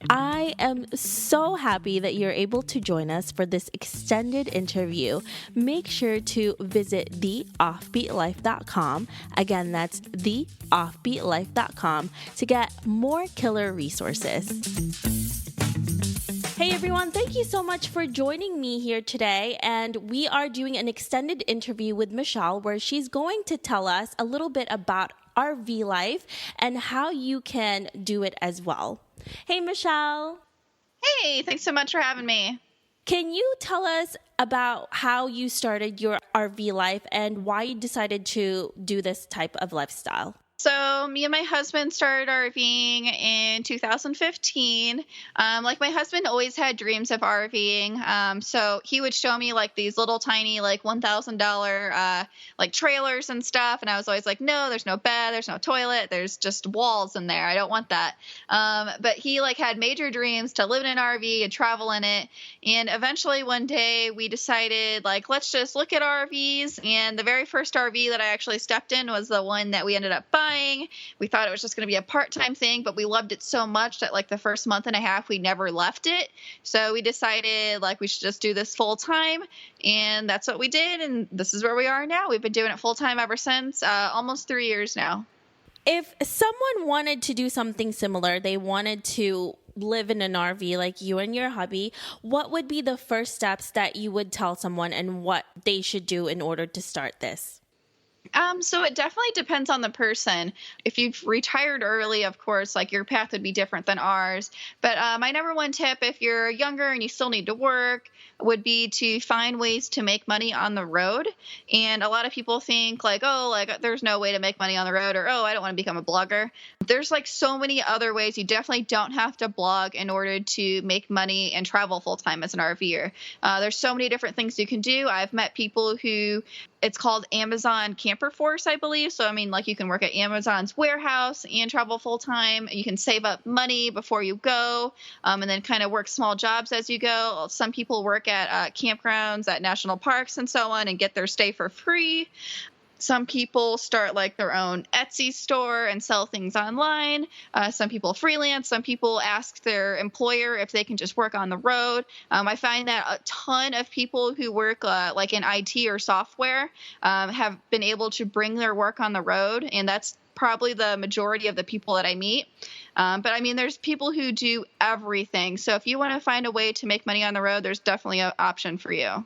I am so happy that you're able to join us for this extended interview. Make sure to visit theoffbeatlife.com. Again, that's theoffbeatlife.com to get more killer resources. Hey everyone, thank you so much for joining me here today. And we are doing an extended interview with Michelle where she's going to tell us a little bit about RV life and how you can do it as well. Hey, Michelle. Hey, thanks so much for having me. Can you tell us about how you started your RV life and why you decided to do this type of lifestyle? So me and my husband started RVing in 2015. Like my husband always had dreams of RVing. So he would show me like these little tiny like $1,000 like trailers and stuff. And I was always like, no, there's no bed, there's no toilet, there's just walls in there. I don't want that. But he like had major dreams to live in an RV and travel in it. And eventually one day we decided like, let's just look at RVs. And the very first RV that I actually stepped in was the one that we ended up buying. We thought it was just going to be a part-time thing, but we loved it so much that like the first month and a half, we never left it. So we decided like we should just do this full time. And that's what we did. And this is where we are now. We've been doing it full time ever since, almost 3 years now. If someone wanted to do something similar, they wanted to live in an RV like you and your hubby, what would be the first steps that you would tell someone and what they should do in order to start this? So it definitely depends on the person. If you've retired early, of course, like your path would be different than ours. But my number one tip, if you're younger and you still need to work, would be to find ways to make money on the road. And a lot of people think like, oh, like there's no way to make money on the road, or, oh, I don't want to become a blogger. There's like so many other ways. You definitely don't have to blog in order to make money and travel full time as an RVer. There's so many different things you can do. I've met people who it's called Amazon Camper Force, I believe. So, I mean, like you can work at Amazon's warehouse and travel full time. You can save up money before you go, and then kind of work small jobs as you go. Some people work at campgrounds, at national parks and so on and get their stay for free. Some people start like their own Etsy store and sell things online. Some people freelance. Some people ask their employer if they can just work on the road. I find that a ton of people who work like in IT or software have been able to bring their work on the road. And that's probably the majority of the people that I meet. But I mean, there's people who do everything. So if you want to find a way to make money on the road, there's definitely an option for you.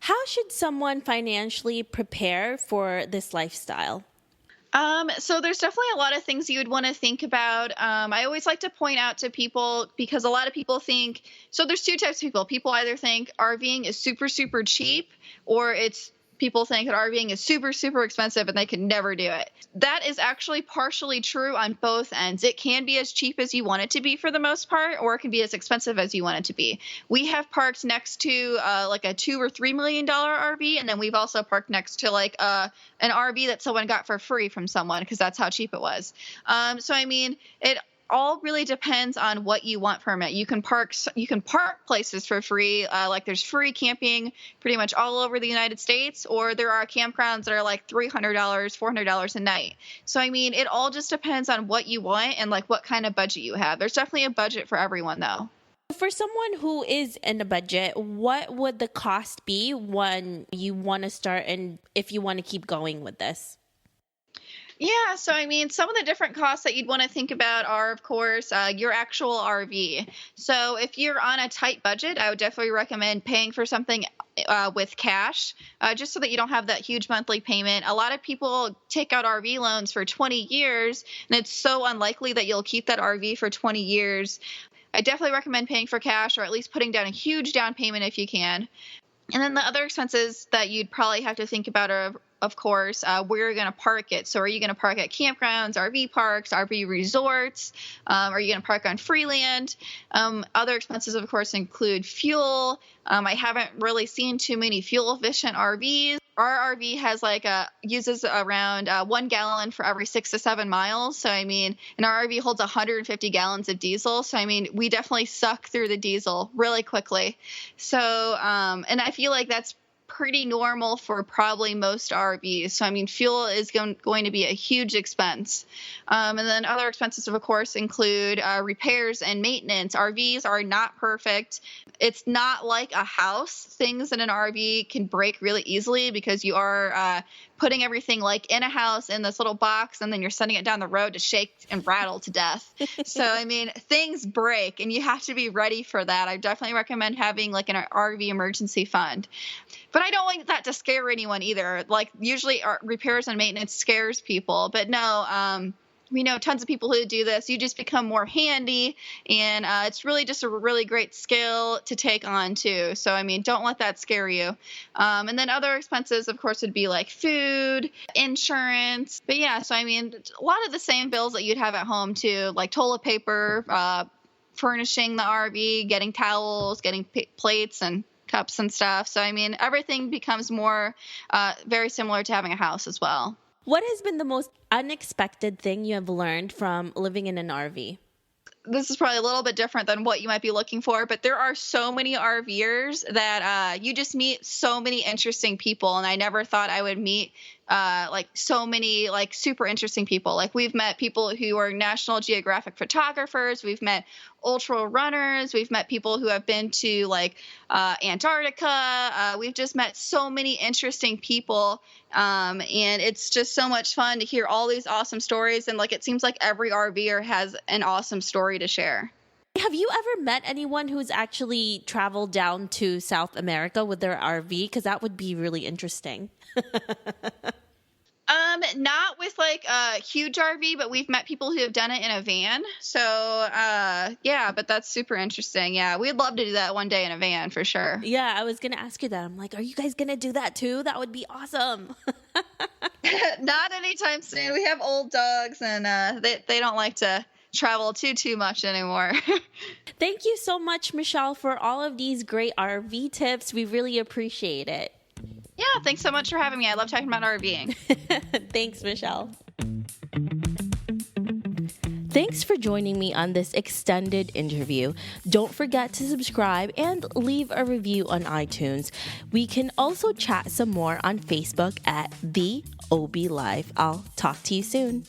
How should someone financially prepare for this lifestyle? So there's definitely a lot of things you would want to think about. I always like to point out to people because a lot of people think, so there's two types of people. People either think RVing is super, super cheap, or people think that RVing is super, super expensive and they can never do it. That is actually partially true on both ends. It can be as cheap as you want it to be for the most part, or it can be as expensive as you want it to be. We have parked next to like a $2 or $3 million RV, and then we've also parked next to like an RV that someone got for free from someone because that's how cheap it was. So I mean, it all really depends on what you want from it. You can park places for free. Like there's free camping pretty much all over the United States, or there are campgrounds that are like $300, $400 a night. So, I mean, it all just depends on what you want and like what kind of budget you have. There's definitely a budget for everyone though. For someone who is in a budget, what would the cost be when you want to start and if you want to keep going with this? Yeah, so I mean, some of the different costs that you'd want to think about are, of course, your actual RV. So if you're on a tight budget, I would definitely recommend paying for something with cash, just so that you don't have that huge monthly payment. A lot of people take out RV loans for 20 years, and it's so unlikely that you'll keep that RV for 20 years. I definitely recommend paying for cash, or at least putting down a huge down payment if you can. And then the other expenses that you'd probably have to think about are, of course, where you're going to park it. So are you going to park at campgrounds, RV parks, RV resorts? Are you going to park on free land? Other expenses, of course, include fuel. I haven't really seen too many fuel-efficient RVs. Our RV has uses around 1 gallon for every 6 to 7 miles. So, I mean, and our RV holds 150 gallons of diesel. So, I mean, we definitely suck through the diesel really quickly. So, and I feel like that's pretty normal for probably most RVs. So, I mean, fuel is going to be a huge expense. And then other expenses, of course, include repairs and maintenance. RVs are not perfect. It's not like a house. Things in an RV can break really easily because you are putting everything like in a house in this little box, and then you're sending it down the road to shake and rattle to death. So, I mean, things break and you have to be ready for that. I definitely recommend having like an RV emergency fund. But I don't want that to scare anyone either. Like usually repairs and maintenance scares people, but no, we know tons of people who do this. You just become more handy, and it's really just a really great skill to take on too. So, I mean, don't let that scare you. And then other expenses, of course, would be like food, insurance. But yeah, so I mean, a lot of the same bills that you'd have at home too, like toilet paper, furnishing the RV, getting towels, getting plates and cups and stuff. So, I mean, everything becomes more very similar to having a house as well. What has been the most unexpected thing you have learned from living in an RV? This is probably a little bit different than what you might be looking for, but there are so many RVers that you just meet so many interesting people. And I never thought I would meet like so many like super interesting people. Like we've met people who are National Geographic photographers. We've met ultra runners. We've met people who have been to like Antarctica. We've just met so many interesting people. And it's just so much fun to hear all these awesome stories. And like, it seems like every RVer has an awesome story to share. Have you ever met anyone who's actually traveled down to South America with their RV? Because that would be really interesting. Not with like a huge RV, but we've met people who have done it in a van. So, yeah, but that's super interesting. Yeah, we'd love to do that one day in a van for sure. Yeah, I was going to ask you that. I'm like, are you guys going to do that too? That would be awesome. Not anytime soon. We have old dogs, and they don't like to travel too much anymore. Thank you so much, Michelle, for all of these great RV tips. We really appreciate it. Yeah, thanks so much for having me. I love talking about RVing. Thanks, Michelle. Thanks for joining me on this extended interview. Don't forget to subscribe and leave a review on iTunes. We can also chat some more on Facebook at The OB Live. I'll talk to you soon.